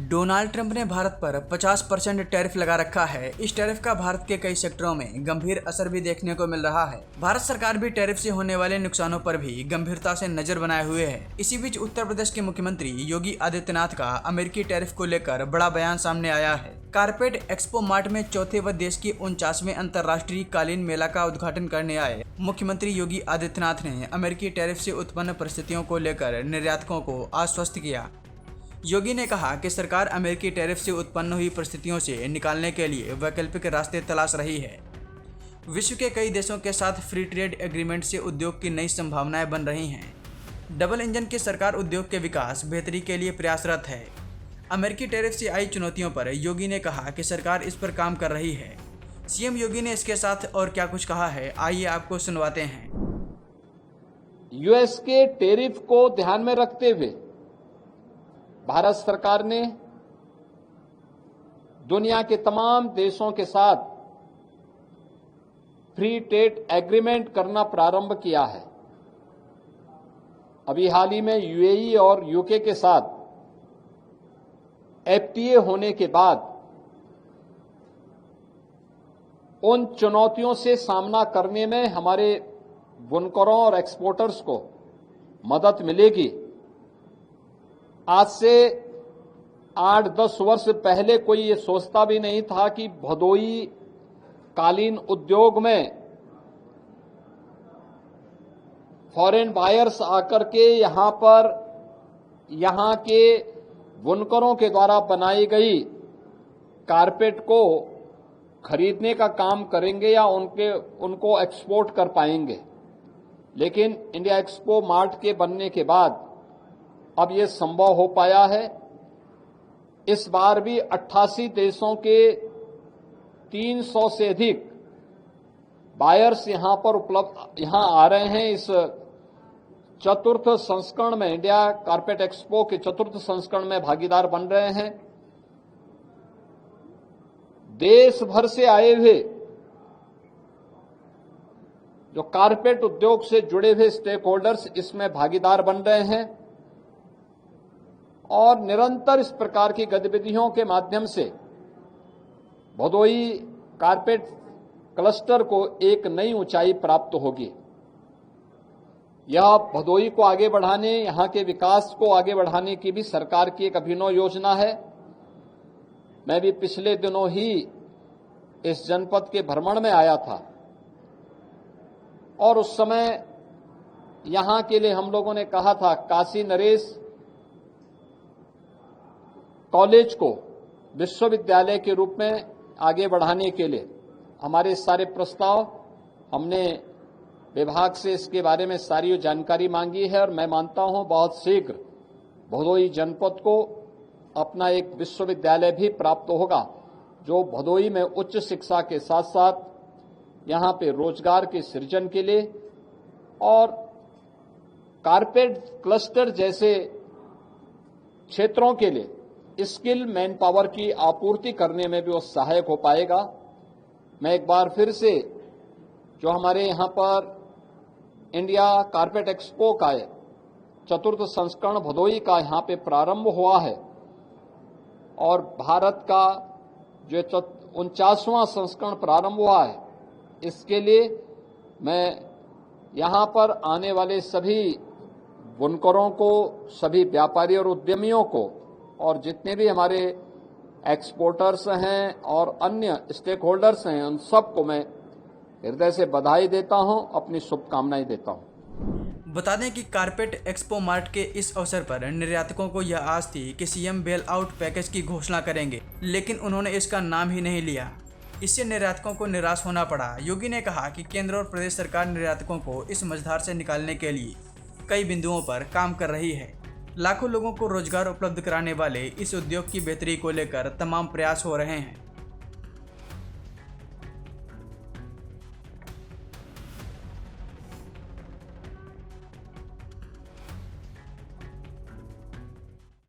Donald Trump ने भारत पर 50% tariff लगा रखा है। इस टैरिफ का भारत के कई सेक्टरों में गंभीर असर भी देखने को मिल रहा है। भारत सरकार भी टैरिफ से होने वाले नुकसानों पर भी गंभीरता से नजर बनाए हुए है। इसी बीच उत्तर प्रदेश के मुख्यमंत्री योगी आदित्यनाथ का अमेरिकी टैरिफ को लेकर बड़ा बयान सामने आया है। कारपेट एक्सपो मार्ट में चौथे व देश की 49वें अंतर्राष्ट्रीय कालीन मेला का उद्घाटन करने आए मुख्यमंत्री योगी आदित्यनाथ ने अमेरिकी टैरिफ से उत्पन्न परिस्थितियों को लेकर निर्यातकों को आश्वस्त किया। योगी ने कहा कि सरकार अमेरिकी टैरिफ से उत्पन्न हुई परिस्थितियों से निकालने के लिए वैकल्पिक रास्ते तलाश रही है। विश्व के कई देशों के साथ फ्री ट्रेड एग्रीमेंट से उद्योग की नई संभावनाएं बन रही हैं। डबल इंजन की सरकार उद्योग के विकास बेहतरी के लिए प्रयासरत है। अमेरिकी टैरिफ से आई चुनौतियों पर योगी ने कहा कि सरकार इस पर काम कर रही है। सीएम योगी ने इसके साथ और क्या कुछ कहा है, आइए आपको सुनवाते हैं। यूएस के टैरिफ को ध्यान में रखते हुए भारत सरकार ने दुनिया के तमाम देशों के साथ फ्री ट्रेड एग्रीमेंट करना प्रारंभ किया है। अभी हाल ही में यूएई और यूके के साथ एफटीए होने के बाद उन चुनौतियों से सामना करने में हमारे बुनकरों और एक्सपोर्टर्स को मदद मिलेगी। आज से 8-10 वर्ष पहले कोई ये सोचता भी नहीं था कि भदोई कालीन उद्योग में फॉरेन बायर्स आकर के यहां के बुनकरों के द्वारा बनाई गई कारपेट को खरीदने का काम करेंगे या उनको एक्सपोर्ट कर पाएंगे। लेकिन इंडिया एक्सपो मार्ट के बनने के बाद अब ये संभव हो पाया है। इस बार भी 88 देशों के 300 से अधिक बायर्स यहां आ रहे हैं। इस चतुर्थ संस्करण में, इंडिया कारपेट एक्सपो के चतुर्थ संस्करण में भागीदार बन रहे हैं। देश भर से आए हुए जो कारपेट उद्योग से जुड़े हुए स्टेक होल्डर्स इसमें भागीदार बन रहे हैं और निरंतर इस प्रकार की गतिविधियों के माध्यम से भदोई कारपेट क्लस्टर को एक नई ऊंचाई प्राप्त होगी। यह भदोई को आगे बढ़ाने, यहां के विकास को आगे बढ़ाने की भी सरकार की एक अभिनव योजना है। मैं भी पिछले दिनों ही इस जनपद के भ्रमण में आया था और उस समय यहां के लिए हम लोगों ने कहा था काशी नरेश कॉलेज को विश्वविद्यालय के रूप में आगे बढ़ाने के लिए हमारे सारे प्रस्ताव, हमने विभाग से इसके बारे में सारी जानकारी मांगी है और मैं मानता हूं बहुत शीघ्र भदोई जनपद को अपना एक विश्वविद्यालय भी प्राप्त होगा, जो भदोई में उच्च शिक्षा के साथ साथ यहां पे रोजगार के सृजन के लिए और कारपेट क्लस्टर जैसे क्षेत्रों के लिए स्किल मैन पावर की आपूर्ति करने में भी वो सहायक हो पाएगा। मैं एक बार फिर से जो हमारे यहाँ पर इंडिया कारपेट एक्सपो का चतुर्थ संस्करण भदोई का यहाँ पे प्रारंभ हुआ है और भारत का जो 49वां संस्करण प्रारंभ हुआ है, इसके लिए मैं यहाँ पर आने वाले सभी बुनकरों को, सभी व्यापारी और उद्यमियों को और जितने भी हमारे एक्सपोर्टर्स हैं और अन्य स्टेक होल्डर्स हैं, उन सबको मैं हृदय से बधाई देता हूं, अपनी शुभकामनाएं देता हूं। बता दें कि कारपेट एक्सपो मार्ट के इस अवसर पर निर्यातकों को यह आस थी कि सीएम बेल आउट पैकेज की घोषणा करेंगे, लेकिन उन्होंने इसका नाम ही नहीं लिया। इससे निर्यातकों को निराश होना पड़ा। योगी ने कहा कि केंद्र और प्रदेश सरकार निर्यातकों को इस मझधार से निकालने के लिए कई बिंदुओं पर काम कर रही है। लाखों लोगों को रोजगार उपलब्ध कराने वाले इस उद्योग की बेहतरी को लेकर तमाम प्रयास हो रहे हैं।